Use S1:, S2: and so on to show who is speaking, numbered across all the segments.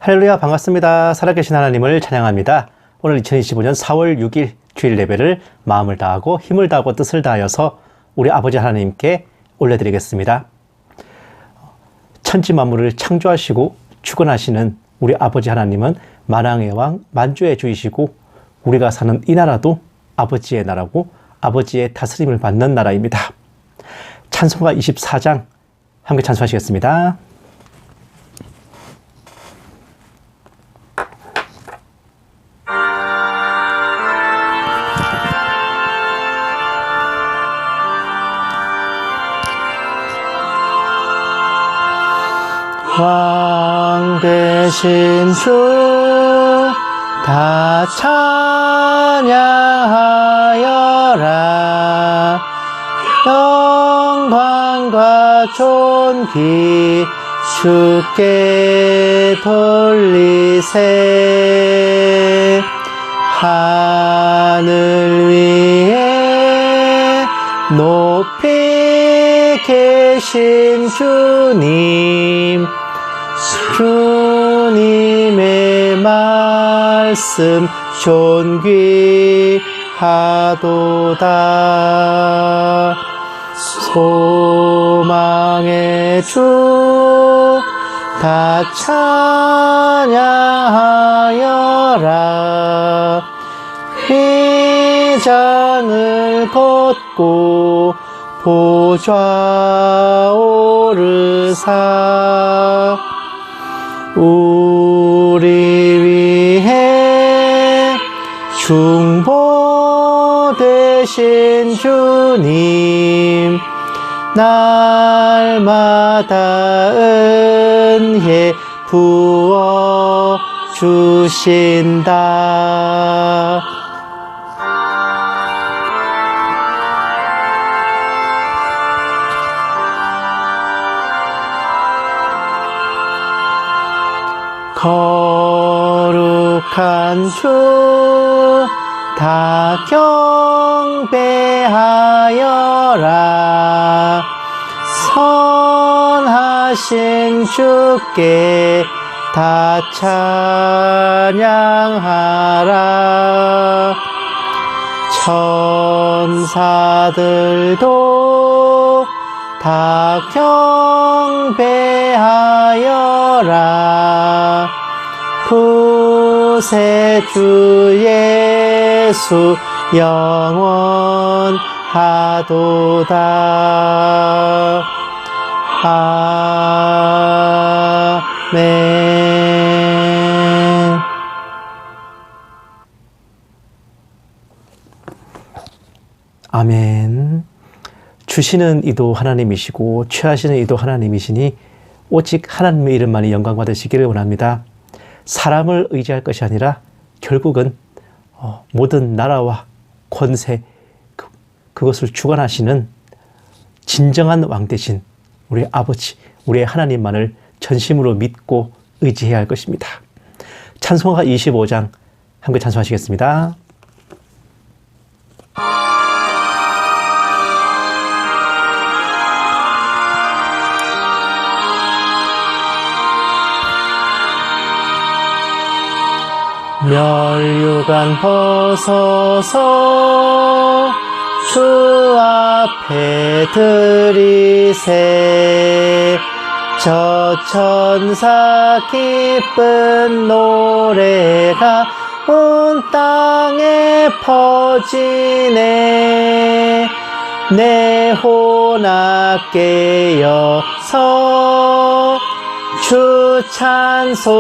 S1: 할렐루야, 반갑습니다. 살아계신 하나님을 찬양합니다. 오늘 2025년 4월 6일 주일 예배를 마음을 다하고 힘을 다하고 뜻을 다하여서 우리 아버지 하나님께 올려드리겠습니다. 천지 만물을 창조하시고 주권하시는 우리 아버지 하나님은 만왕의 왕, 만주의 주이시고 우리가 사는 이 나라도 아버지의 나라고 아버지의 다스림을 받는 나라입니다. 찬송가 24장 함께 찬송하시겠습니다. 왕 되신 주 다 찬양하여라. 영광과 존귀 주께 돌리세. 하늘 위에 높이 계신 주님, 주님의 말씀 존귀하도다. 소망의 주 다 찬양하여라. 휘장을 걷고 보좌 오르사 우리 위해 중보 되신 주님, 날마다 은혜 부어 주신다. 거룩한 주 다 경배하여라. 선하신 주께 다 찬양하라. 천사들도 다 경배하여라. 구세주 예수 영원하도다. 아멘. 아멘. 주시는 이도 하나님이시고 취하시는 이도 하나님이시니 오직 하나님의 이름만이 영광 받으시기를 원합니다. 사람을 의지할 것이 아니라 결국은 모든 나라와 권세 그것을 주관하시는 진정한 왕 대신 우리 아버지, 우리의 하나님만을 전심으로 믿고 의지해야 할 것입니다. 찬송가 25장 함께 찬송하시겠습니다. 멸류관 벗어서 주 앞에 드리세. 저 천사 기쁜 노래가 온 땅에 퍼지네. 내 혼악 깨어서 주 찬송하여라.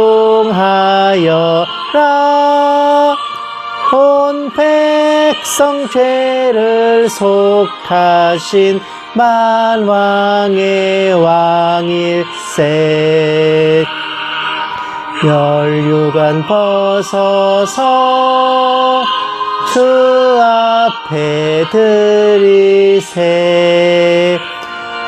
S1: 온 백성 죄를 속하신 만왕의 왕일세. 멸류관 벗어서 주 앞에 드리세.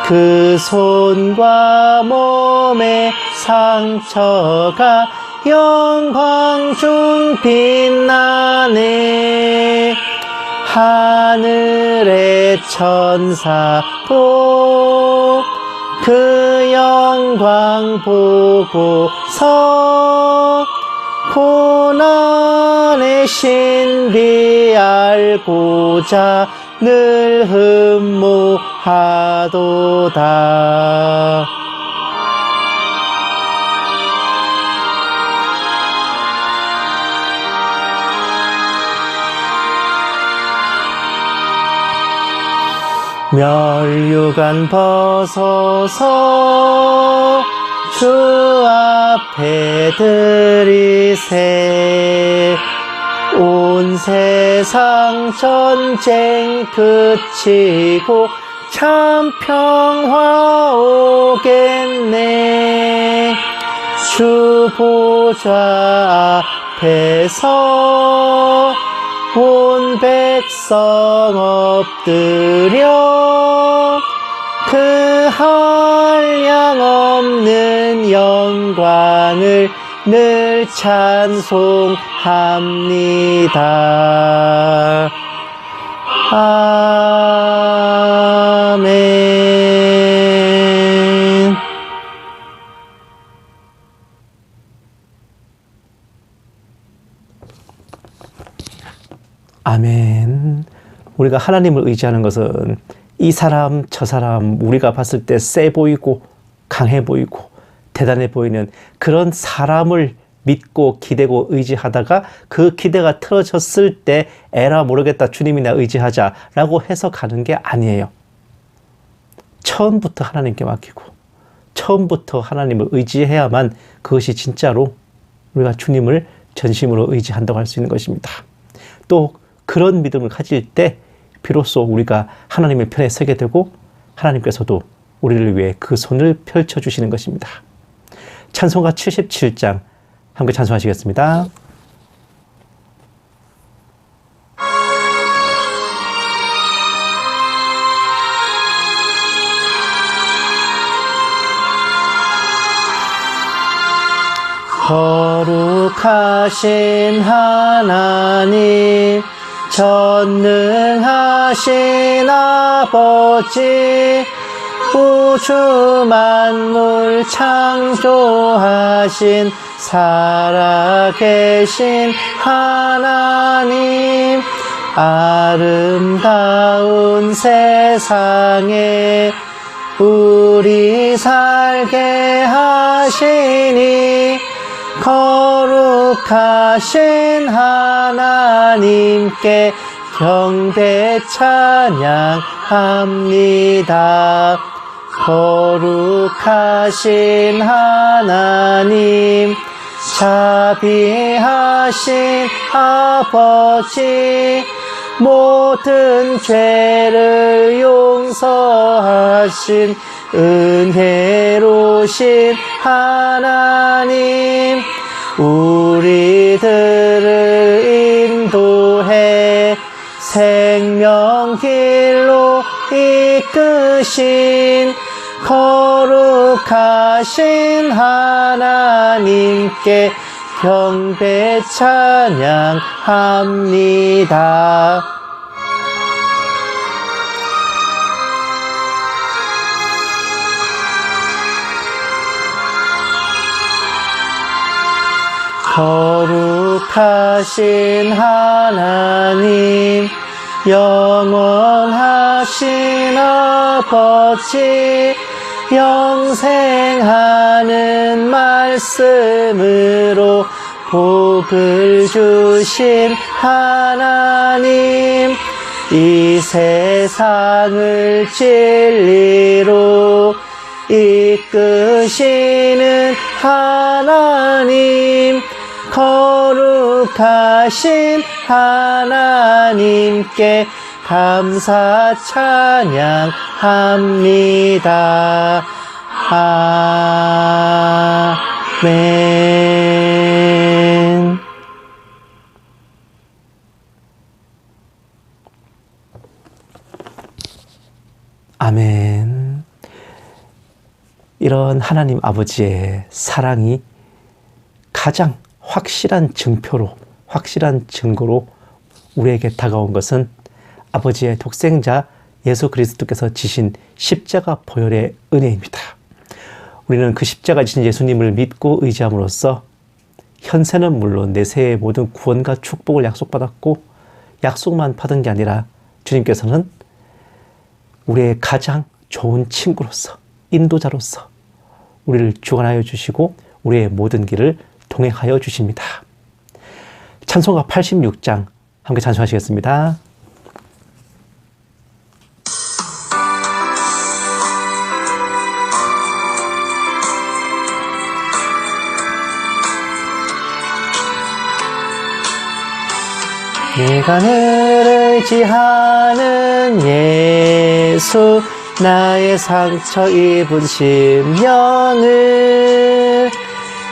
S1: 그 손과 몸의 상처가 영광 중 빛나네. 하늘의 천사도 그 영광 보고서 고난의 신비 알고자 늘 흠모하도다. 멸류관 벗어서 주 앞에 드리세. 온 세상 전쟁 그치고 참 평화 오겠네. 주 보좌 앞에서 온 백성 엎드려 그 한량 없는 영광을 늘 찬송합니다. 아멘. 아멘. 우리가 하나님을 의지하는 것은 이 사람 저 사람 우리가 봤을 때 세 보이고 강해 보이고 대단해 보이는 그런 사람을 믿고 기대고 의지하다가 그 기대가 틀어졌을 때 에라 모르겠다 주님이나 의지하자라고 해서 가는 게 아니에요. 처음부터 하나님께 맡기고 처음부터 하나님을 의지해야만 그것이 진짜로 우리가 주님을 전심으로 의지한다고 할 수 있는 것입니다. 또 그런 믿음을 가질 때 비로소 우리가 하나님의 편에 서게 되고 하나님께서도 우리를 위해 그 손을 펼쳐주시는 것입니다. 찬송가 77장 함께 찬송하시겠습니다. 거룩하신 하나님 전능하신 아버지 우주 만물 창조하신 살아계신 하나님 아름다운 세상에 우리 살게 하시니 거룩하신 하나님께 경배 찬양합니다. 거룩하신 하나님 자비하신 아버지 모든 죄를 용서하신 은혜로우신 하나님 우리들을 인도해 생명길로 이끄신 거룩하신 하나님께 경배 찬양합니다. 거룩하신 하나님 영원하신 아버지 영생하는 말씀으로 복을 주신 하나님 이 세상을 진리로 이끄시는 하나님 거룩하신 하나님께 감사 찬양합니다. 아멘. 아멘. 이런 하나님 아버지의 사랑이 가장 확실한 증표로, 확실한 증거로 우리에게 다가온 것은 아버지의 독생자 예수 그리스도께서 지신 십자가 보혈의 은혜입니다. 우리는 그 십자가 지신 예수님을 믿고 의지함으로써 현세는 물론 내세의 모든 구원과 축복을 약속받았고 약속만 받은 게 아니라 주님께서는 우리의 가장 좋은 친구로서 인도자로서 우리를 주관하여 주시고 우리의 모든 길을 동행하여 주십니다. 찬송가 86장 함께 찬송하시겠습니다. 내가 늘 의지하는 예수 나의 상처 입은 심령을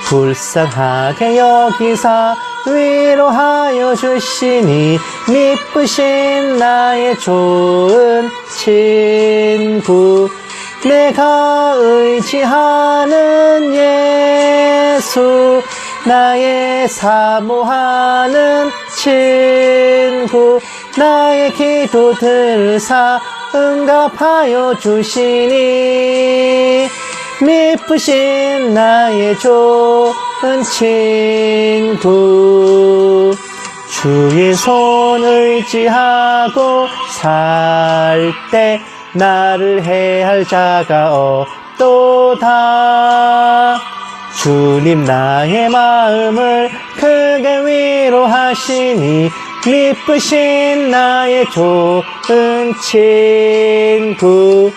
S1: 불쌍하게 여기사 위로하여 주시니 미쁘신 나의 좋은 친구 내가 의지하는 예수 나의 사모하는 친구 나의 기도 들으사 응답하여 주시니 미쁘신 나의 좋은 친구 주의 손 의지하고 살 때 나를 해할 자가 없도다 주님 나의 마음을 크게 위로하시니 미쁘신 나의 좋은 친구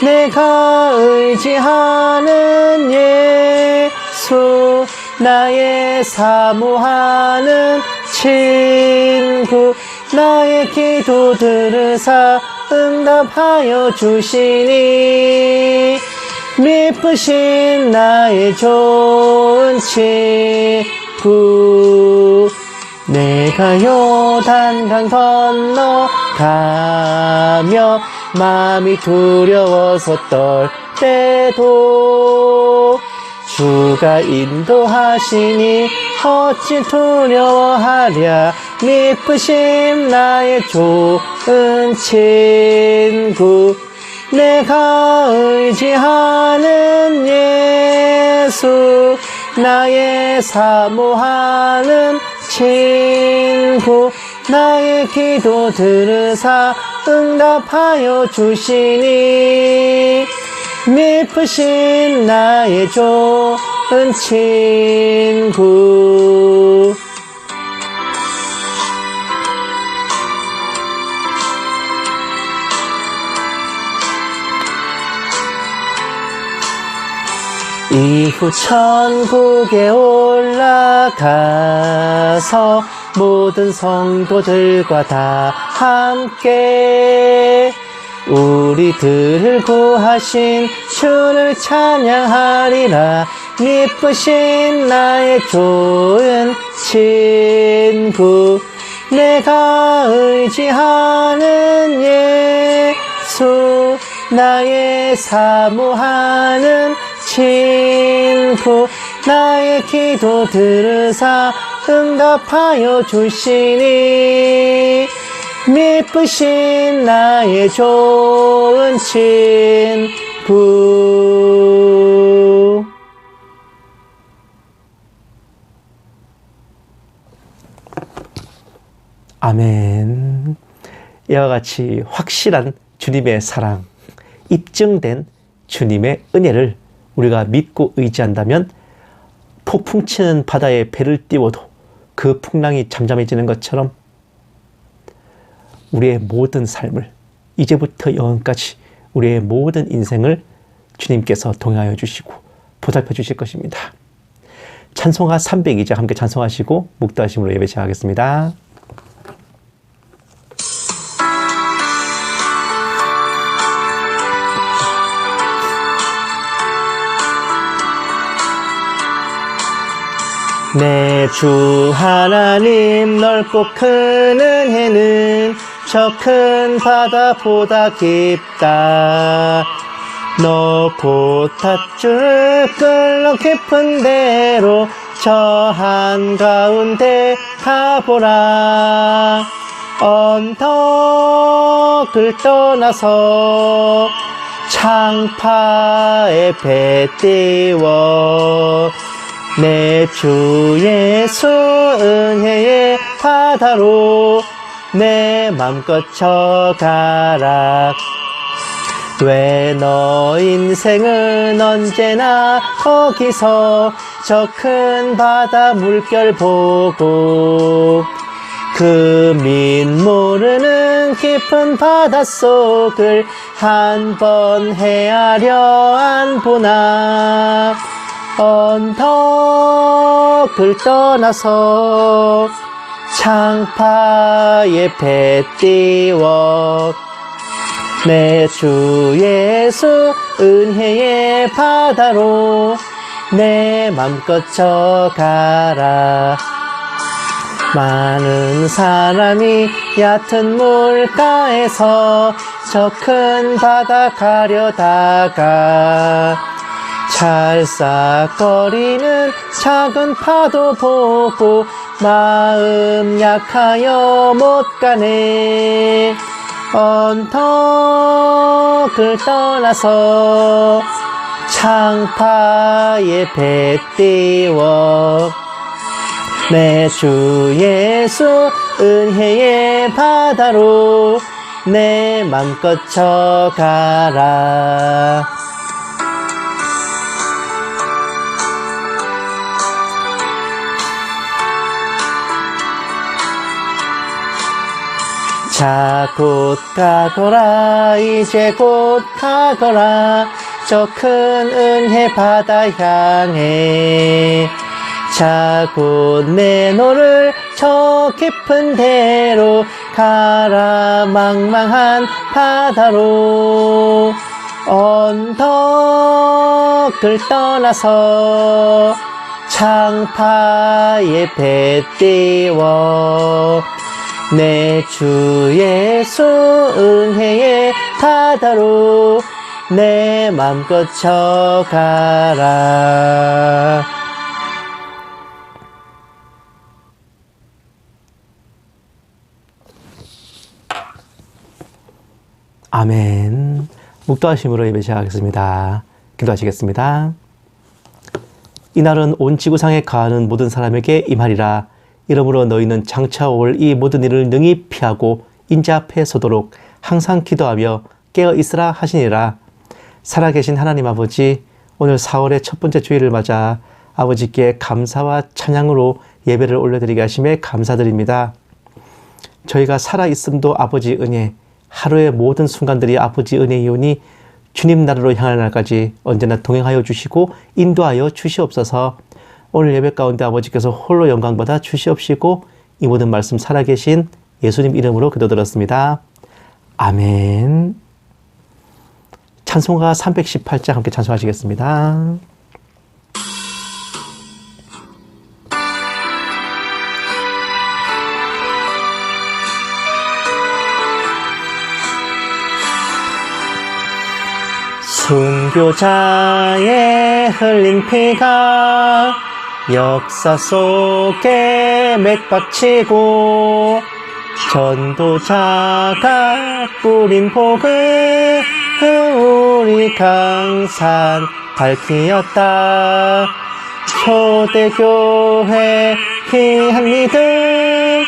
S1: 내가 의지하는 예수 나의 사모하는 친구 나의 기도 들으사 응답하여 주시니 미쁘신 나의 좋은 친구 내가 요단강 건너가며 마음이 두려워서 떨 때도 주가 인도하시니 어찌 두려워하랴 미쁘신 나의 좋은 친구 내가 의지하는 예수 나의 사모하는 친구 나의 기도 들으사 응답하여 주시니 미쁘신 나의 좋은 친구 이후 천국에 올라가서 모든 성도들과 다 함께 우리들을 구하신 주를 찬양하리라 미쁘신 나의 좋은 친구 내가 의지하는 예수 나의 사모하는 친구 나의 기도 들으사 응답하여 주시니 미쁘신 나의 좋은 친구 아멘. 이와 같이 확실한 주님의 사랑, 입증된 주님의 은혜를 우리가 믿고 의지한다면 폭풍 치는 바다에 배를 띄워도 그 풍랑이 잠잠해지는 것처럼 우리의 모든 삶을 이제부터 영원까지 우리의 모든 인생을 주님께서 동행하여 주시고 보살펴 주실 것입니다. 찬송가 302장 함께 찬송하시고 묵도하심으로 예배 시작하겠습니다. 내 주 하나님 넓고 큰 은혜는 저 큰 바다보다 깊다. 높고 닷줄 끌러 깊은 데로 저 한가운데 가보라. 언덕을 떠나서 창파에 배 띄워 내 주 예수 은혜의 바다로 내 맘껏 쳐가라. 왜 너 인생은 언제나 거기서 저 큰 바다 물결 보고 그 민 모르는 깊은 바닷속을 한 번 헤아려 안 보나. 언덕을 떠나서 창파에 배 띄워 내 주 예수 은혜의 바다로 내 맘껏 쳐가라. 많은 사람이 얕은 물가에서 저 큰 바다 가려다가 찰싹거리는 작은 파도 보고 마음 약하여 못 가네. 언덕을 떠나서 창파에 배 띄워 내 주 예수 은혜의 바다로 내 맘껏 쳐가라. 자, 곧 가거라. 이제 곧 가거라. 저 큰 은혜 바다 향해. 자, 곧 내 너를 저 깊은 데로 가라. 망망한 바다로 언덕을 떠나서 창파에 배 띄워 내 주 예수 은혜의 바다로 내 맘껏 쳐가라. 아멘. 묵도하심으로 예배 시작하겠습니다. 기도하시겠습니다. 이날은 온 지구상에 가하는 모든 사람에게 임하리라. 이러므로 너희는 장차 올 이 모든 일을 능히 피하고 인자 앞에 서도록 항상 기도하며 깨어 있으라 하시니라. 살아계신 하나님 아버지, 오늘 4월의 첫 번째 주일을 맞아 아버지께 감사와 찬양으로 예배를 올려드리게 하심에 감사드립니다. 저희가 살아있음도 아버지 은혜, 하루의 모든 순간들이 아버지 은혜이오니 주님 나라로 향할 날까지 언제나 동행하여 주시고 인도하여 주시옵소서. 오늘 예배 가운데 아버지께서 홀로 영광받아 주시옵시고 이 모든 말씀 살아계신 예수님 이름으로 기도드렸습니다. 아멘. 찬송가 318장 함께 찬송하시겠습니다. 순교자의 흘린 피가 역사 속에 맥박치고 전도자가 뿌린 복을 우리 강산 밝히었다. 초대교회 귀한 믿음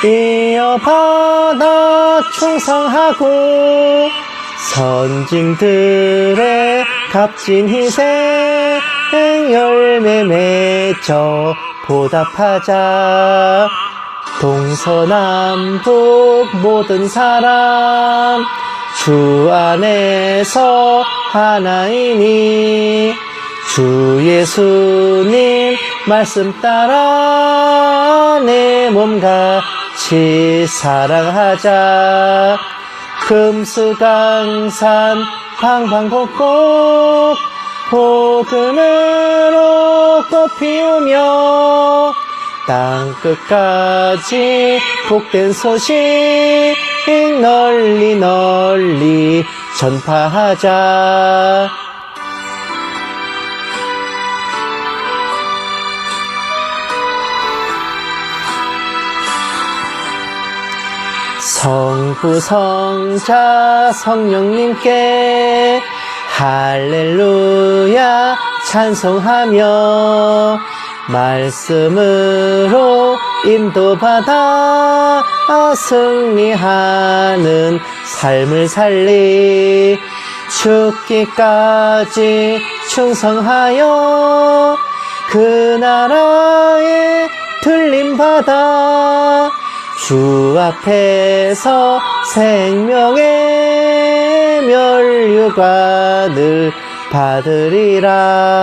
S1: 이어받아 충성하고 선진들의 값진 희생 열매 맺어 보답하자. 동서남북 모든 사람 주 안에서 하나이니 주 예수님 말씀 따라 내 몸같이 사랑하자. 금수강산 방방곡곡 복음으로 꽃 피우며 땅끝까지 복된 소식 널리 널리 전파하자. 성부 성자 성령님께 할렐루야 찬송하며 말씀으로 인도받아 승리하는 삶을 살리 죽기까지 충성하여 그 나라에 들림받아 주 앞에서 생명의 면류관을 받으리라.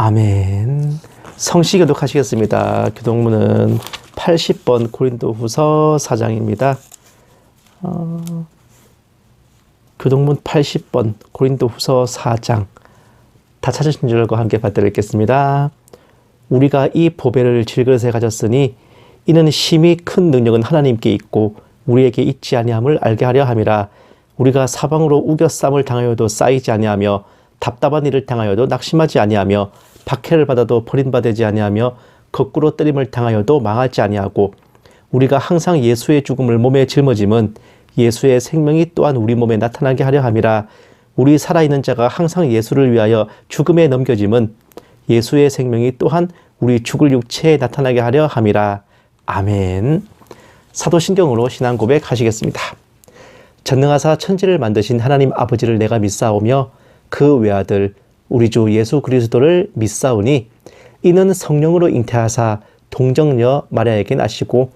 S1: 아멘. 성시 교독하시겠습니다. 교독문은 80번 고린도후서 4장입니다. 교독문 80번 고린도후서 4장 다 찾으신 줄과 함께 받들겠습니다. 우리가 이 보배를 질그릇에 가졌으니 이는 심히 큰 능력은 하나님께 있고 우리에게 있지 아니함을 알게 하려 함이라. 우리가 사방으로 우겨쌈을 당하여도 쌓이지 아니하며 답답한 일을 당하여도 낙심하지 아니하며 박해를 받아도 버림받지 아니하며 거꾸로 때림을 당하여도 망하지 아니하고 우리가 항상 예수의 죽음을 몸에 짊어짐은 예수의 생명이 또한 우리 몸에 나타나게 하려 함이라. 우리 살아있는 자가 항상 예수를 위하여 죽음에 넘겨짐은 예수의 생명이 또한 우리 죽을 육체에 나타나게 하려 함이라. 아멘. 사도신경으로 신앙 고백하시겠습니다. 전능하사 천지를 만드신 하나님 아버지를 내가 믿사오며 그 외아들 우리 주 예수 그리스도를 믿사오니 이는 성령으로 잉태하사 동정녀 마리아에게 나시고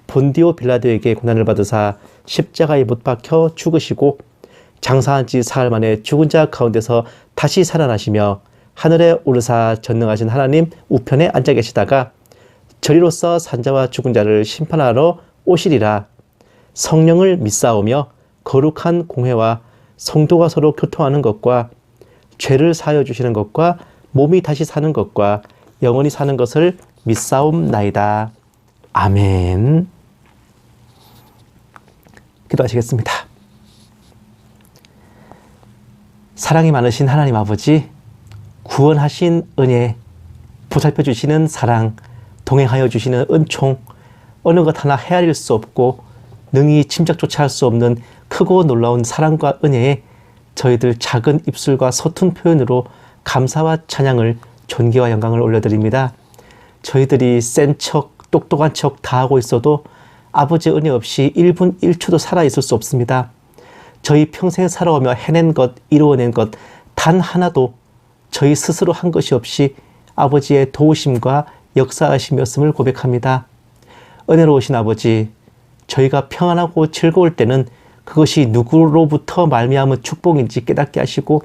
S1: 본디오 빌라도에게 고난을 받으사 십자가에 못 박혀 죽으시고 장사한 지 사흘 만에 죽은 자 가운데서 다시 살아나시며 하늘에 오르사 전능하신 하나님 우편에 앉아 계시다가 저리로서 산자와 죽은 자를 심판하러 오시리라. 성령을 믿사오며 거룩한 공회와 성도가 서로 교통하는 것과 죄를 사하여 주시는 것과 몸이 다시 사는 것과 영원히 사는 것을 믿사옵나이다. 아멘. 기도하시겠습니다. 사랑이 많으신 하나님 아버지, 구원하신 은혜, 보살펴 주시는 사랑, 동행하여 주시는 은총, 어느 것 하나 헤아릴 수 없고 능히 짐작조차 할 수 없는 크고 놀라운 사랑과 은혜에 저희들 작은 입술과 서툰 표현으로 감사와 찬양을, 존귀와 영광을 올려드립니다. 저희들이 센 척, 똑똑한 척 다 하고 있어도 아버지의 은혜 없이 1분 1초도 살아있을 수 없습니다. 저희 평생 살아오며 해낸 것, 이루어낸 것 단 하나도 저희 스스로 한 것이 없이 아버지의 도우심과 역사하심이었음을 고백합니다. 은혜로우신 아버지, 저희가 평안하고 즐거울 때는 그것이 누구로부터 말미암은 축복인지 깨닫게 하시고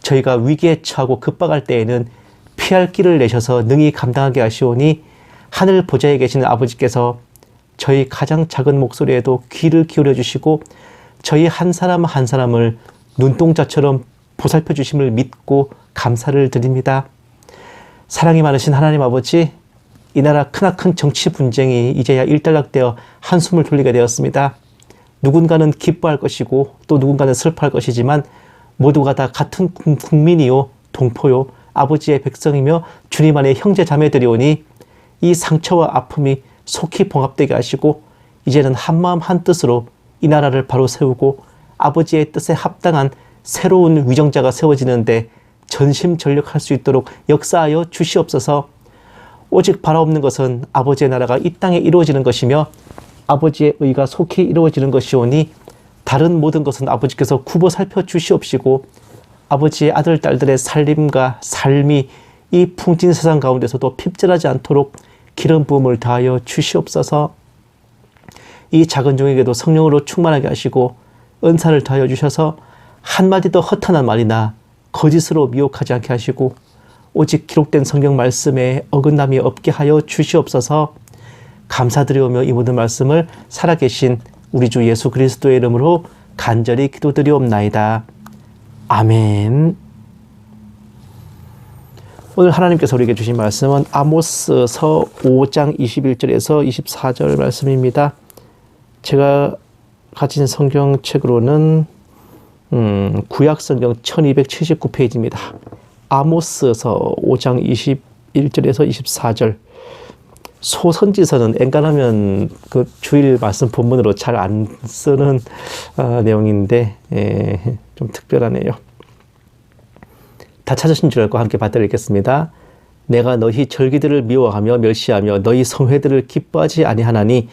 S1: 저희가 위기에 처하고 급박할 때에는 피할 길을 내셔서 능히 감당하게 하시오니 하늘 보좌에 계시는 아버지께서 저희 가장 작은 목소리에도 귀를 기울여 주시고 저희 한 사람 한 사람을 눈동자처럼 보살펴 주심을 믿고 감사를 드립니다. 사랑이 많으신 하나님 아버지, 이 나라 크나큰 정치 분쟁이 이제야 일단락되어 한숨을 돌리게 되었습니다. 누군가는 기뻐할 것이고 또 누군가는 슬퍼할 것이지만 모두가 다 같은 국민이요 동포요 아버지의 백성이며 주님 안에 형제 자매들이오니 이 상처와 아픔이 속히 봉합되게 하시고 이제는 한마음 한뜻으로 이 나라를 바로 세우고 아버지의 뜻에 합당한 새로운 위정자가 세워지는데 전심전력할 수 있도록 역사하여 주시옵소서. 오직 바라옵는 것은 아버지의 나라가 이 땅에 이루어지는 것이며 아버지의 의가 속히 이루어지는 것이오니 다른 모든 것은 아버지께서 굽어 살펴 주시옵시고 아버지의 아들 딸들의 살림과 삶이 이 풍진 세상 가운데서도 핍절하지 않도록 기름 부음을 다하여 주시옵소서. 이 작은 종에게도 성령으로 충만하게 하시고 은사를 더하여 주셔서 한마디도 허탄한 말이나 거짓으로 미혹하지 않게 하시고 오직 기록된 성경 말씀에 어긋남이 없게 하여 주시옵소서. 감사드리오며 이 모든 말씀을 살아계신 우리 주 예수 그리스도의 이름으로 간절히 기도드리옵나이다. 아멘. 오늘 하나님께서 우리에게 주신 말씀은 아모스서 5장 21절에서 24절 말씀입니다. 제가 가진 성경책으로는 구약성경 1279페이지입니다. 아모스서 5장 21절에서 24절. 소선지서는 엔간하면 그 주일 말씀 본문으로 잘 안 쓰는 내용인데 좀 특별하네요. 다 찾으신 줄 알고 함께 받들겠습니다. 내가 너희 절기들을 미워하며 멸시하며 너희 성회들을 기뻐하지 아니하나니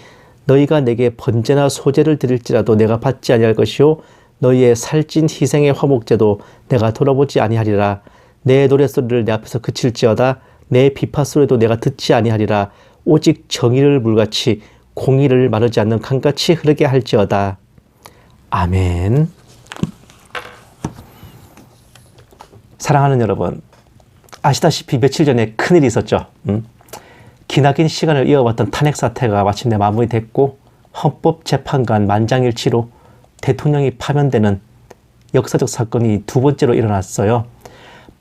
S1: 너희가 내게 번제나 소제를 드릴지라도 내가 받지 아니할 것이요 너희의 살찐 희생의 화목제도 내가 돌아보지 아니하리라. 내 노랫소리를 내 앞에서 그칠지어다. 내 비파소리도 내가 듣지 아니하리라. 오직 정의를 물같이 공의를 마르지 않는 강같이 흐르게 할지어다. 아멘. 사랑하는 여러분, 아시다시피 며칠 전에 큰일이 있었죠. 기나긴 시간을 이어왔던 탄핵 사태가 마침내 마무리됐고 헌법재판관 만장일치로 대통령이 파면되는 역사적 사건이 두 번째로 일어났어요.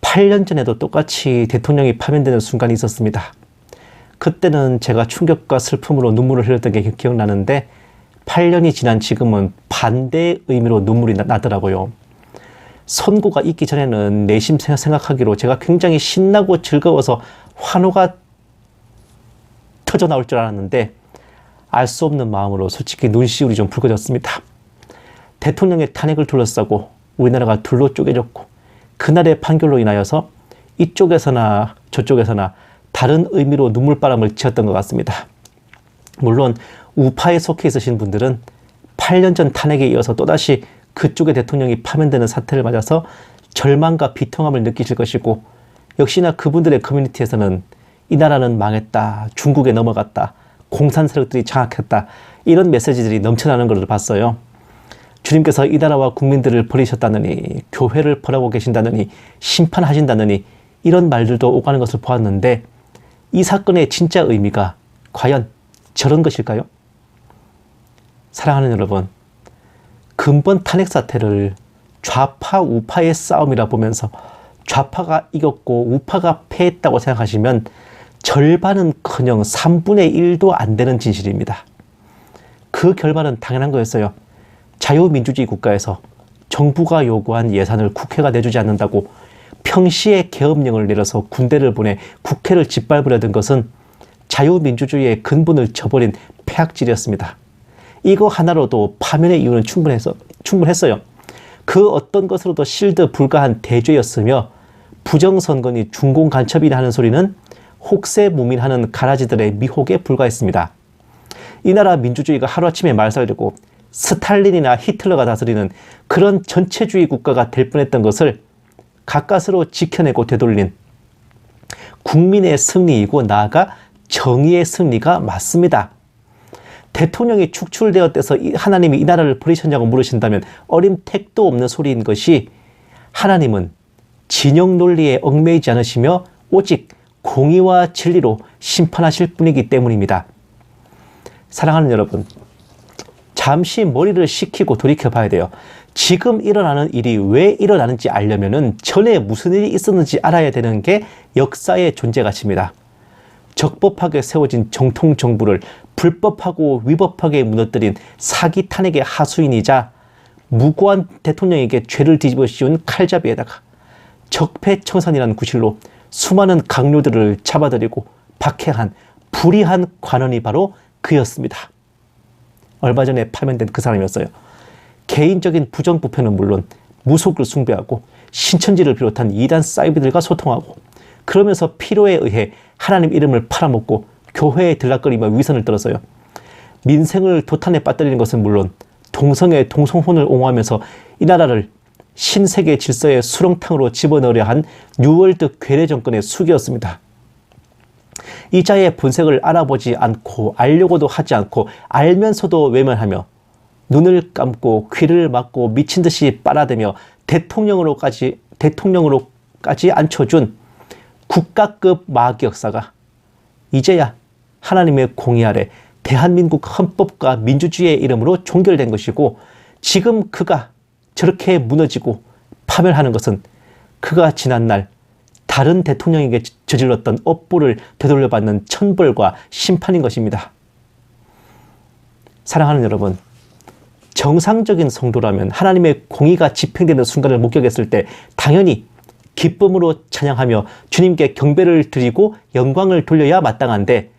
S1: 8년 전에도 똑같이 대통령이 파면되는 순간이 있었습니다. 그때는 제가 충격과 슬픔으로 눈물을 흘렸던 게 기억나는데 8년이 지난 지금은 반대의 의미로 눈물이 나더라고요. 선고가 있기 전에는 내심 생각하기로 제가 굉장히 신나고 즐거워서 환호가 터져 나올 줄 알았는데 알 수 없는 마음으로 솔직히 눈시울이 좀 붉어졌습니다. 대통령의 탄핵을 둘러싸고 우리나라가 둘로 쪼개졌고 그날의 판결로 인하여서 이쪽에서나 저쪽에서나 다른 의미로 눈물바람을 지었던 것 같습니다. 물론 우파에 속해 있으신 분들은 8년 전 탄핵에 이어서 또다시 그쪽의 대통령이 파면되는 사태를 맞아서 절망과 비통함을 느끼실 것이고 역시나 그분들의 커뮤니티에서는 이 나라는 망했다, 중국에 넘어갔다, 공산 세력들이 장악했다 이런 메시지들이 넘쳐나는 것을 봤어요. 주님께서 이 나라와 국민들을 버리셨다느니 교회를 벌하고 계신다느니 심판하신다느니 이런 말들도 오가는 것을 보았는데 이 사건의 진짜 의미가 과연 저런 것일까요? 사랑하는 여러분, 근본 탄핵 사태를 좌파 우파의 싸움이라 보면서 좌파가 이겼고 우파가 패했다고 생각하시면 절반은커녕 3분의 1도 안 되는 진실입니다. 그 결말은 당연한 거였어요. 자유민주주의 국가에서 정부가 요구한 예산을 국회가 내주지 않는다고 평시에 계엄령을 내려서 군대를 보내 국회를 짓밟으려던 것은 자유민주주의의 근본을 저버린 폐악질이었습니다. 이거 하나로도 파면의 이유는 충분했어요. 그 어떤 것으로도 실드 불가한 대죄였으며 부정선거니 중공간첩이나 하는 소리는 혹세무민하는 가라지들의 미혹에 불과했습니다. 이 나라 민주주의가 하루아침에 말살되고 스탈린이나 히틀러가 다스리는 그런 전체주의 국가가 될 뻔했던 것을 가까스로 지켜내고 되돌린 국민의 승리이고 나아가 정의의 승리가 맞습니다. 대통령이 축출되었대서 하나님이 이 나라를 버리셨냐고 물으신다면 어림택도 없는 소리인 것이 하나님은 진영 논리에 얽매이지 않으시며 오직 공의와 진리로 심판하실 분이기 때문입니다. 사랑하는 여러분, 잠시 머리를 식히고 돌이켜 봐야 돼요. 지금 일어나는 일이 왜 일어나는지 알려면은 전에 무슨 일이 있었는지 알아야 되는 게 역사의 존재 가치입니다. 적법하게 세워진 정통 정부를 불법하고 위법하게 무너뜨린 사기 탄핵의 하수인이자 무고한 대통령에게 죄를 뒤집어 씌운 칼잡이에다가 적폐청산이라는 구실로 수많은 강요들을 잡아들이고 박해한 불의한 관원이 바로 그였습니다. 얼마 전에 파면된 그 사람이었어요. 개인적인 부정부패는 물론 무속을 숭배하고 신천지를 비롯한 이단 사이비들과 소통하고 그러면서 필요에 의해 하나님 이름을 팔아먹고 교회에 들락거리며 위선을 떨었어요. 민생을 도탄에 빠뜨리는 것은 물론 동성애 동성혼을 옹호하면서 이 나라를 신세계 질서의 수렁탕으로 집어넣으려 한 뉴월드 괴뢰 정권의 수기였습니다. 이 자의 본색을 알아보지 않고 알려고도 하지 않고 알면서도 외면하며 눈을 감고 귀를 막고 미친 듯이 빨아대며 대통령으로까지 앉혀준 국가급 마귀 역사가 이제야 하나님의 공의 아래 대한민국 헌법과 민주주의의 이름으로 종결된 것이고 지금 그가 저렇게 무너지고 파멸하는 것은 그가 지난날 다른 대통령에게 저질렀던 업보를 되돌려받는 천벌과 심판인 것입니다. 사랑하는 여러분, 정상적인 성도라면 하나님의 공의가 집행되는 순간을 목격했을 때 당연히 기쁨으로 찬양하며 주님께 경배를 드리고 영광을 돌려야 마땅한데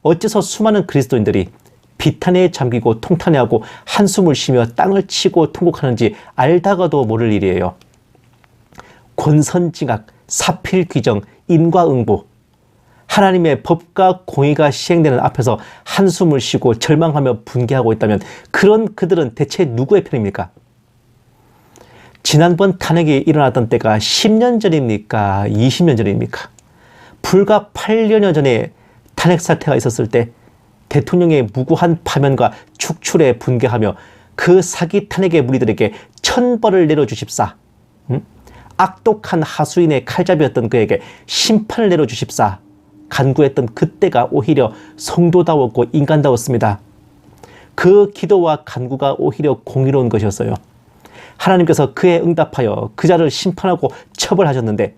S1: 어째서 수많은 그리스도인들이 비탄에 잠기고 통탄해하고 한숨을 쉬며 땅을 치고 통곡하는지 알다가도 모를 일이에요. 권선징악, 사필귀정, 인과응보, 하나님의 법과 공의가 시행되는 앞에서 한숨을 쉬고 절망하며 분개하고 있다면 그런 그들은 대체 누구의 편입니까? 지난번 탄핵이 일어났던 때가 10년 전입니까? 20년 전입니까? 불과 8년여 전에 탄핵 사태가 있었을 때 대통령의 무고한 파면과 축출에 분개하며 그 사기 탄핵의 무리들에게 천벌을 내려주십사. 악독한 하수인의 칼잡이였던 그에게 심판을 내려주십사. 간구했던 그때가 오히려 성도다웠고 인간다웠습니다. 그 기도와 간구가 오히려 공의로운 것이었어요. 하나님께서 그에 응답하여 그 자를 심판하고 처벌하셨는데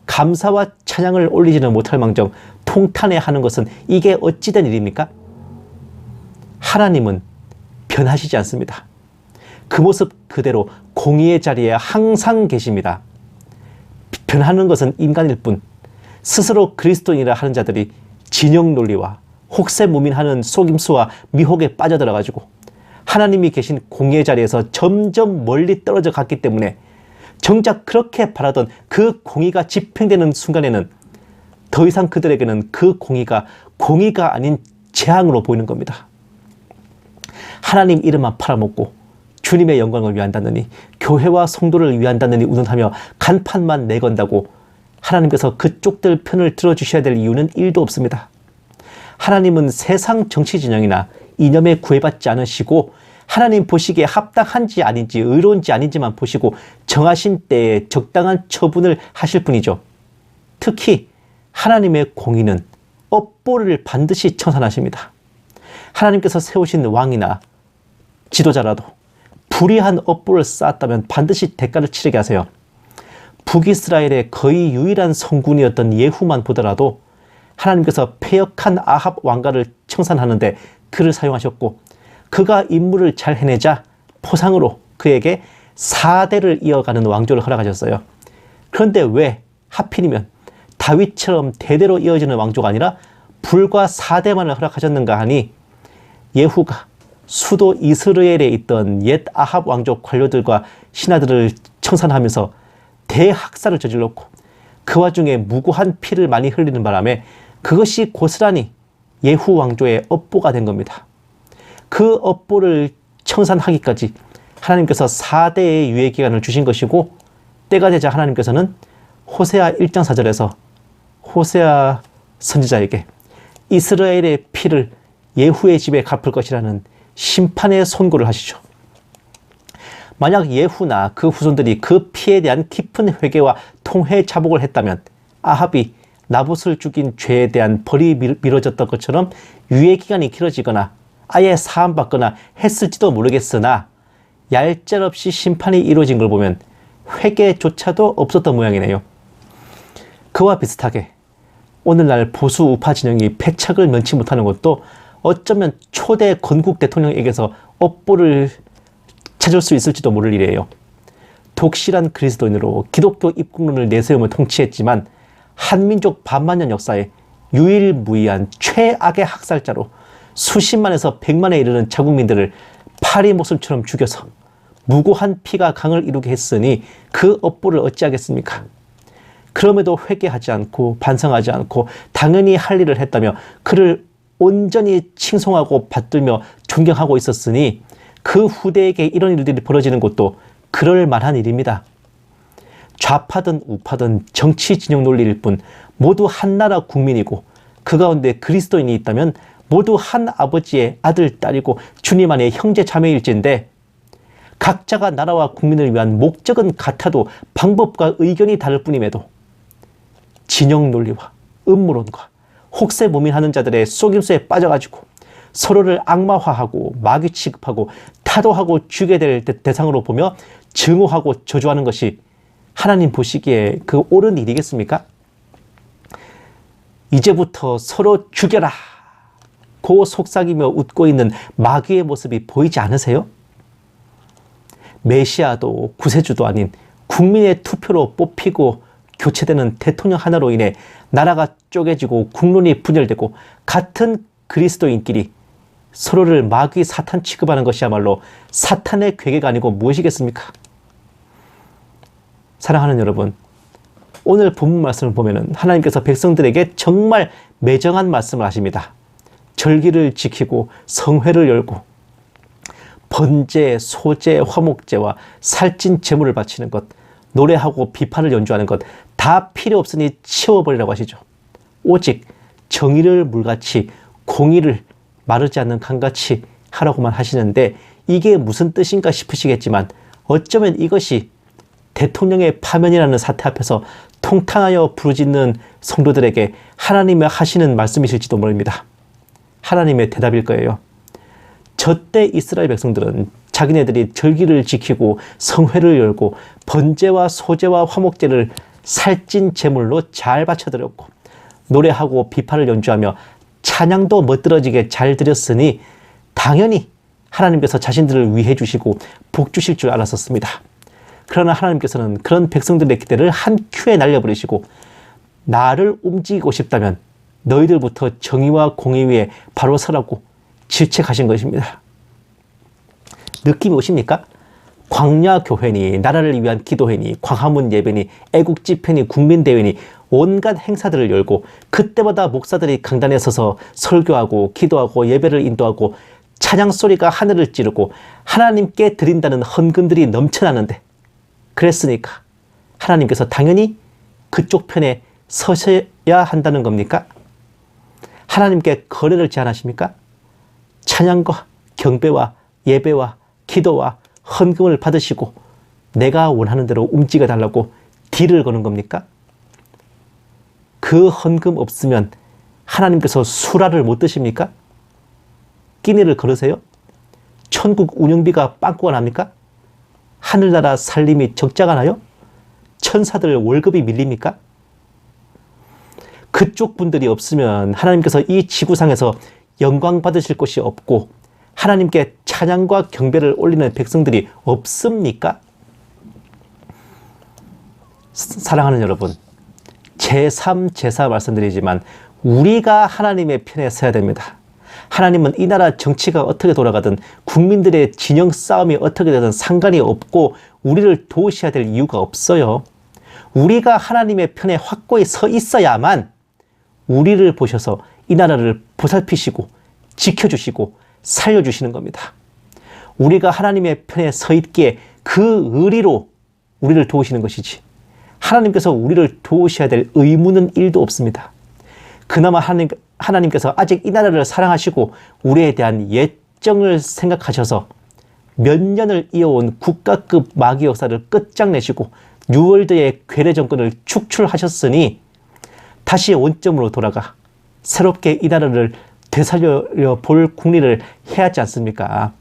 S1: 감사와 찬양을 올리지는 못할 망정 통탄해하는 것은 이게 어찌된 일입니까? 하나님은 변하시지 않습니다. 그 모습 그대로 공의의 자리에 항상 계십니다. 변하는 것은 인간일 뿐 스스로 그리스도인이라 하는 자들이 진영 논리와 혹세무민하는 속임수와 미혹에 빠져들어가지고 하나님이 계신 공의의 자리에서 점점 멀리 떨어져 갔기 때문에 정작 그렇게 바라던 그 공의가 집행되는 순간에는 더 이상 그들에게는 그 공의가 아닌 재앙으로 보이는 겁니다. 하나님 이름만 팔아먹고 주님의 영광을 위한다느니 교회와 성도를 위한다느니 운운하며 간판만 내건다고 하나님께서 그쪽들 편을 들어주셔야 될 이유는 1도 없습니다. 하나님은 세상 정치 진영이나 이념에 구애받지 않으시고 하나님 보시기에 합당한지 아닌지 의로운지 아닌지만 보시고 정하신 때에 적당한 처분을 하실 뿐이죠. 특히 하나님의 공의는 업보를 반드시 청산하십니다. 하나님께서 세우신 왕이나 지도자라도 불의한 업보를 쌓았다면 반드시 대가를 치르게 하세요. 북이스라엘의 거의 유일한 성군이었던 예후만 보더라도 하나님께서 패역한 아합 왕가를 청산하는데 그를 사용하셨고 그가 임무를 잘 해내자 포상으로 그에게 4대를 이어가는 왕조를 허락하셨어요. 그런데 왜 하필이면 다윗처럼 대대로 이어지는 왕조가 아니라 불과 4대만을 허락하셨는가 하니 예후가 수도 이스라엘에 있던 옛 아합 왕족 관료들과 신하들을 청산하면서 대학살을 저질렀고 그 와중에 무고한 피를 많이 흘리는 바람에 그것이 고스란히 예후 왕조의 업보가 된 겁니다. 그 업보를 청산하기까지 하나님께서 4대의 유예기간을 주신 것이고 때가 되자 하나님께서는 호세아 1장 4절에서 호세아 선지자에게 이스라엘의 피를 예후의 집에 갚을 것이라는 심판의 선고를 하시죠. 만약 예후나 그 후손들이 그 피에 대한 깊은 회개와 통회 자복을 했다면 아합이 나봇을 죽인 죄에 대한 벌이 미뤄졌던 것처럼 유예기간이 길어지거나 아예 사함받거나 했을지도 모르겠으나 얄짤없이 심판이 이루어진 걸 보면 회개조차도 없었던 모양이네요. 그와 비슷하게 오늘날 보수 우파 진영이 패착을 면치 못하는 것도 어쩌면 초대 건국 대통령에게서 업보를 찾을 수 있을지도 모를 일이에요. 독실한 그리스도인으로 기독교 입국론을 내세우며 통치했지만 한민족 반만년 역사에 유일무이한 최악의 학살자로 수십만에서 백만에 이르는 자국민들을 파리 목숨처럼 죽여서 무고한 피가 강을 이루게 했으니 그 업보를 어찌하겠습니까? 그럼에도 회개하지 않고 반성하지 않고 당연히 할 일을 했다며 그를 온전히 칭송하고 받들며 존경하고 있었으니 그 후대에게 이런 일들이 벌어지는 것도 그럴 만한 일입니다. 좌파든 우파든 정치 진영 논리일 뿐 모두 한 나라 국민이고 그 가운데 그리스도인이 있다면 모두 한 아버지의 아들, 딸이고 주님 안에 형제 자매일진데 각자가 나라와 국민을 위한 목적은 같아도 방법과 의견이 다를 뿐임에도 진영 논리와 음모론과 혹세무민하는 자들의 속임수에 빠져가지고 서로를 악마화하고 마귀 취급하고 타도하고 죽게 될 대상으로 보며 증오하고 저주하는 것이 하나님 보시기에 그 옳은 일이겠습니까? 이제부터 서로 죽여라 고 속삭이며 웃고 있는 마귀의 모습이 보이지 않으세요? 메시아도 구세주도 아닌 국민의 투표로 뽑히고 교체되는 대통령 하나로 인해 나라가 쪼개지고 국론이 분열되고 같은 그리스도인끼리 서로를 마귀 사탄 취급하는 것이야말로 사탄의 괴계가 아니고 무엇이겠습니까? 사랑하는 여러분, 오늘 본문 말씀을 보면은 하나님께서 백성들에게 정말 매정한 말씀을 하십니다. 절기를 지키고 성회를 열고 번제, 소제, 화목제와 살찐 제물을 바치는 것, 노래하고 비파를 연주하는 것 다 필요 없으니 치워버리라고 하시죠. 오직 정의를 물같이 공의를 마르지 않는 강같이 하라고만 하시는데 이게 무슨 뜻인가 싶으시겠지만 어쩌면 이것이 대통령의 파면이라는 사태 앞에서 통탄하여 부르짖는 성도들에게 하나님의 하시는 말씀이실지도 모릅니다. 하나님의 대답일 거예요. 저때 이스라엘 백성들은 자기네들이 절기를 지키고 성회를 열고 번제와 소제와 화목제를 살찐 제물로 잘 바쳐드렸고 노래하고 비파를 연주하며 찬양도 멋들어지게 잘 드렸으니 당연히 하나님께서 자신들을 위해 주시고 복 주실 줄 알았었습니다. 그러나 하나님께서는 그런 백성들의 기대를 한 큐에 날려버리시고 나를 움직이고 싶다면 너희들부터 정의와 공의 위에 바로 서라고 질책하신 것입니다. 느낌이 오십니까? 광야 교회니 나라를 위한 기도회니 광화문 예배니 애국 집회니 국민대회니 온갖 행사들을 열고 그때마다 목사들이 강단에 서서 설교하고 기도하고 예배를 인도하고 찬양 소리가 하늘을 찌르고 하나님께 드린다는 헌금들이 넘쳐나는데 그랬으니까 하나님께서 당연히 그쪽 편에 서셔야 한다는 겁니까? 하나님께 거래를 제안하십니까? 찬양과 경배와 예배와 기도와 헌금을 받으시고 내가 원하는 대로 움직여 달라고 딜을 거는 겁니까? 그 헌금 없으면 하나님께서 수라를 못 드십니까? 끼니를 걸으세요? 천국 운영비가 빵꾸가 납니까? 하늘나라 살림이 적자가 나요? 천사들 월급이 밀립니까? 그쪽 분들이 없으면 하나님께서 이 지구상에서 영광 받으실 곳이 없고 하나님께 찬양과 경배를 올리는 백성들이 없습니까? 사랑하는 여러분, 제3, 제4 말씀드리지만 우리가 하나님의 편에 서야 됩니다. 하나님은 이 나라 정치가 어떻게 돌아가든 국민들의 진영 싸움이 어떻게 되든 상관이 없고 우리를 도우셔야 될 이유가 없어요. 우리가 하나님의 편에 확고히 서 있어야만 우리를 보셔서 이 나라를 보살피시고 지켜주시고 살려주시는 겁니다. 우리가 하나님의 편에 서 있기에 그 의리로 우리를 도우시는 것이지 하나님께서 우리를 도우셔야 될 의무는 1도 없습니다. 그나마 하나님께서 아직 이 나라를 사랑하시고 우리에 대한 예정을 생각하셔서 몇 년을 이어온 국가급 마귀 역사를 끝장내시고 뉴월드의 괴뢰 정권을 축출하셨으니 다시 원점으로 돌아가 새롭게 이 나라를 되살려 볼 국리를 해야 하지 않습니까?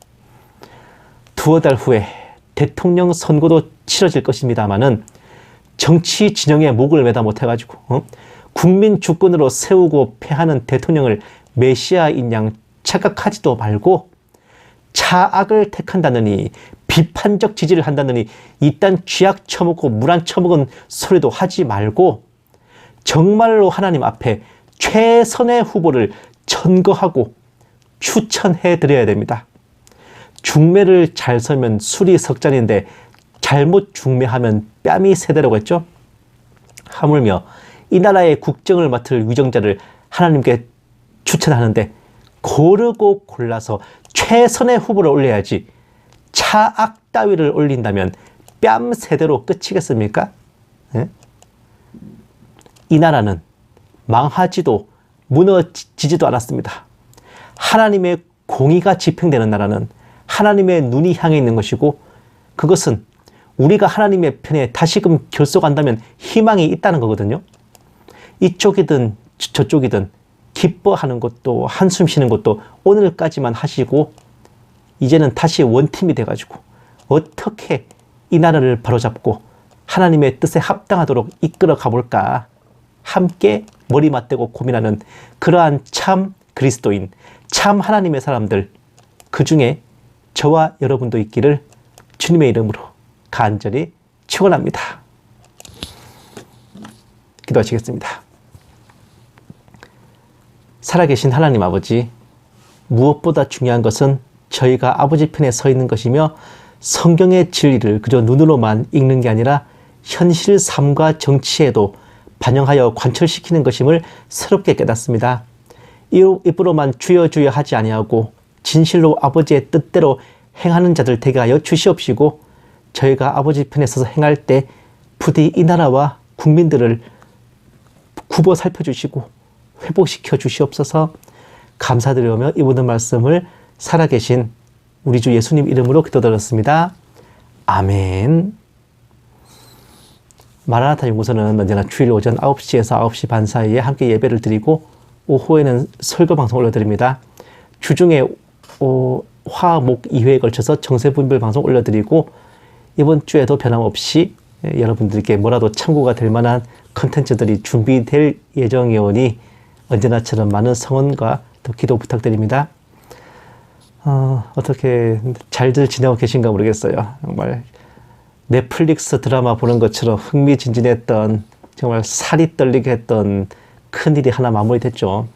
S1: 두어 달 후에 대통령 선거도 치러질 것입니다마는 정치 진영에 목을 매다 못해가지고 국민 주권으로 세우고 패하는 대통령을 메시아인 양 착각하지도 말고 차악을 택한다느니 비판적 지지를 한다느니 이딴 쥐약 처먹고 물 안 처먹은 소리도 하지 말고 정말로 하나님 앞에 최선의 후보를 천거하고 추천해 드려야 됩니다. 중매를 잘 서면 술이 석잔인데 잘못 중매하면 뺨이 세대라고 했죠. 하물며 이 나라의 국정을 맡을 위정자를 하나님께 추천하는데 고르고 골라서 최선의 후보를 올려야지 차악 따위를 올린다면 뺨 세대로 끝이겠습니까? 네? 이 나라는 망하지도 무너지지도 않았습니다. 하나님의 공의가 집행되는 나라는 하나님의 눈이 향해 있는 것이고 그것은 우리가 하나님의 편에 다시금 결속한다면 희망이 있다는 거거든요. 이쪽이든 저쪽이든 기뻐하는 것도 한숨 쉬는 것도 오늘까지만 하시고 이제는 다시 원팀이 돼가지고 어떻게 이 나라를 바로잡고 하나님의 뜻에 합당하도록 이끌어 가볼까 함께 머리 맞대고 고민하는 그러한 참 그리스도인, 참 하나님의 사람들 그 중에 저와 여러분도 있기를 주님의 이름으로 간절히 축원합니다. 기도하시겠습니다. 살아계신 하나님 아버지, 무엇보다 중요한 것은 저희가 아버지 편에 서 있는 것이며 성경의 진리를 그저 눈으로만 읽는 게 아니라 현실 삶과 정치에도 반영하여 관철시키는 것임을 새롭게 깨닫습니다. 입으로만 주여 주여 하지 아니하고 진실로 아버지의 뜻대로 행하는 자들 되게 하여 주시옵시고, 저희가 아버지 편에 서서 행할 때 부디 이 나라와 국민들을 굽어 살펴주시고 회복시켜 주시옵소서. 감사드리며 이 모든 말씀을 살아계신 우리 주 예수님 이름으로 기도드렸습니다. 아멘. 마라나타 연구소는 언제나 주일 오전 9시에서 9시 반 사이에 함께 예배를 드리고 오후에는 설교 방송을 올려드립니다. 주중에 화, 목 2회에 걸쳐서 정세분별 방송 올려드리고, 이번 주에도 변함없이 여러분들께 뭐라도 참고가 될 만한 컨텐츠들이 준비될 예정이오니 언제나처럼 많은 성원과 또 기도 부탁드립니다. 어떻게 잘들 지내고 계신가 모르겠어요. 정말 넷플릭스 드라마 보는 것처럼 흥미진진했던, 정말 살이 떨리게 했던 큰일이 하나 마무리됐죠.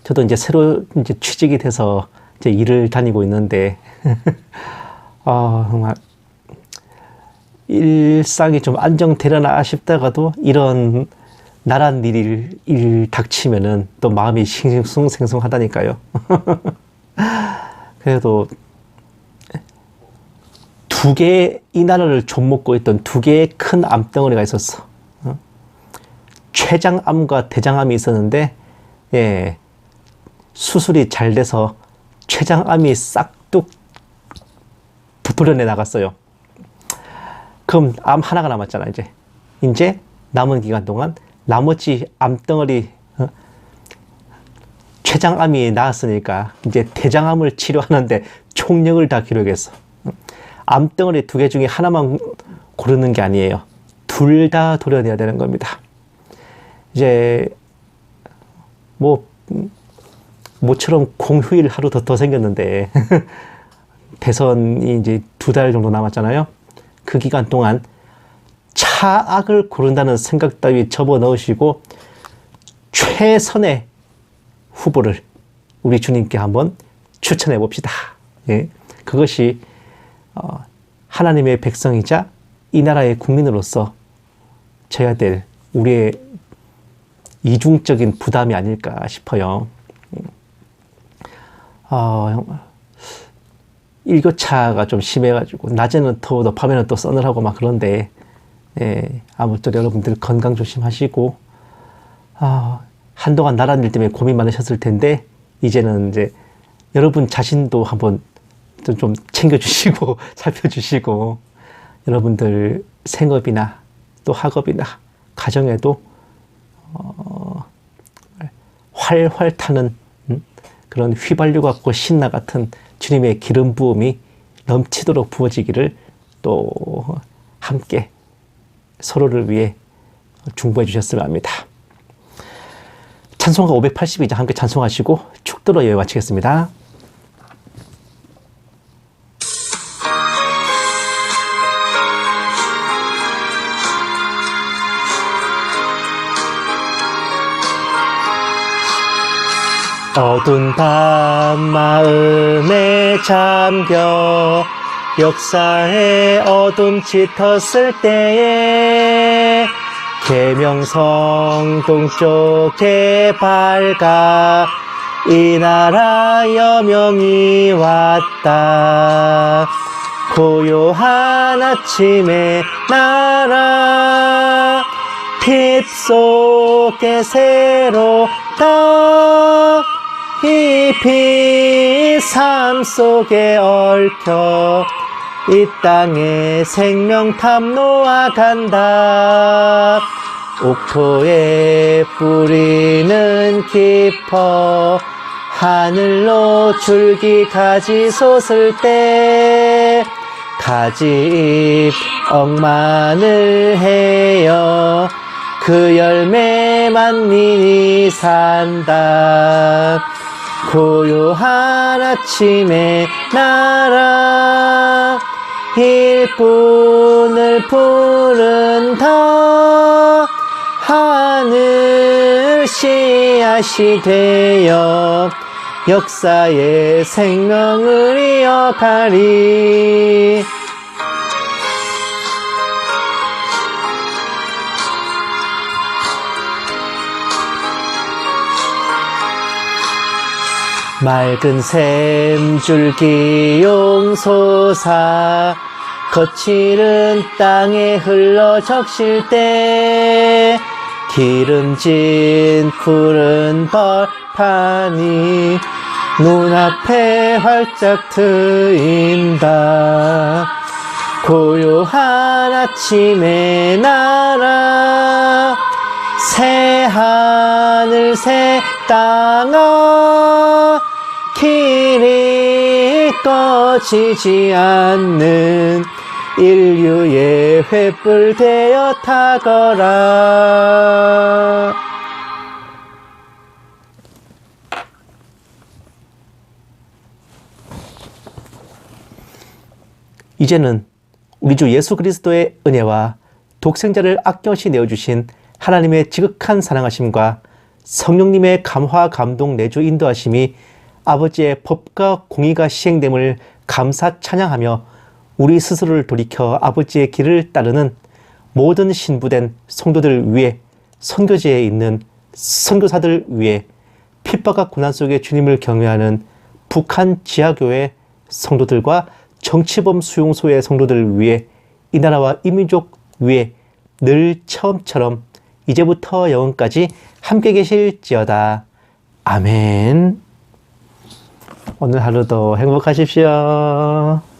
S1: 저도 이제 새로 이제 취직이 돼서 이제 일을 다니고 있는데, 정말 일상이 좀 안정되려나 싶다가도 이런 나란 일 닥치면은 또 마음이 싱숭생숭하다니까요. 그래도 두 개의 이 나라를 좀먹고 있던 두 개의 큰 암덩어리가 있었어. 췌장암과 대장암이 있었는데, 예, 수술이 잘 돼서 췌장암이 싹둑 도려내 나갔어요. 그럼 암 하나가 남았잖아. 이제 남은 기간 동안 나머지 암덩어리, 췌장암이 나았으니까 이제 대장암을 치료하는데 총력을 다 기울이겠어. 암덩어리 두 개 중에 하나만 고르는 게 아니에요. 둘 다 도려내야 되는 겁니다. 이제 모처럼 공휴일 하루 더 생겼는데 대선이 이제 2달 정도 남았잖아요. 그 기간 동안 차악을 고른다는 생각 따위 접어넣으시고 최선의 후보를 우리 주님께 한번 추천해 봅시다. 예, 그것이 하나님의 백성이자 이 나라의 국민으로서 져야 될 우리의 이중적인 부담이 아닐까 싶어요. 일교차가 좀 심해가지고 낮에는 더워도 밤에는 또 서늘하고 막 그런데, 아무쪼록 여러분들 건강 조심하시고, 한동안 나란 일 때문에 고민 많으셨을 텐데 이제는 이제 여러분 자신도 한번 좀 챙겨주시고 살펴주시고, 여러분들 생업이나 또 학업이나 가정에도 활활 타는 그런 휘발유 같고 신나 같은 주님의 기름 부음이 넘치도록 부어지기를 또 함께 서로를 위해 중보해 주셨으면 합니다. 찬송가 582장 함께 찬송하시고 축도로 예배 마치겠습니다. 어두운 밤 마음에 잠겨 역사의 어둠 짙었을 때에 계명성 동쪽에 밝아 이 나라 여명이 왔다. 고요한 아침의 나라 빛 속에 새롭다. 이 빛 삶 속에 얽혀 이 땅에 생명탐 놓아간다. 옥토의 뿌리는 깊어 하늘로 줄기 가지 솟을 때 가지잎 억만을 헤어 그 열매 만민이 산다. 고요한 아침의 나라 일꾼을 부른다. 하늘 씨앗이 되어 역사의 생명을 이어가리. 맑은 샘줄기 용솟아 거칠은 땅에 흘러 적실 때 기름진 푸른 벌판이 눈앞에 활짝 트인다. 고요한 아침의 나라 새 하늘 새 땅아 길이 꺼지지 않는 인류의 횃불 되어 타거라. 이제는 우리 주 예수 그리스도의 은혜와 독생자를 아껴시 내어주신 하나님의 지극한 사랑하심과 성령님의 감화 감동 내주 인도하심이 아버지의 법과 공의가 시행됨을 감사 찬양하며 우리 스스로를 돌이켜 아버지의 길을 따르는 모든 신부된 성도들 위해, 선교지에 있는 선교사들 위해, 핍박과 고난 속에 주님을 경외하는 북한 지하교회 성도들과 정치범 수용소의 성도들 위해, 이 나라와 이 민족 위해 늘 처음처럼 이제부터 영원까지 함께 계실지어다. 아멘. 오늘 하루도 행복하십시오.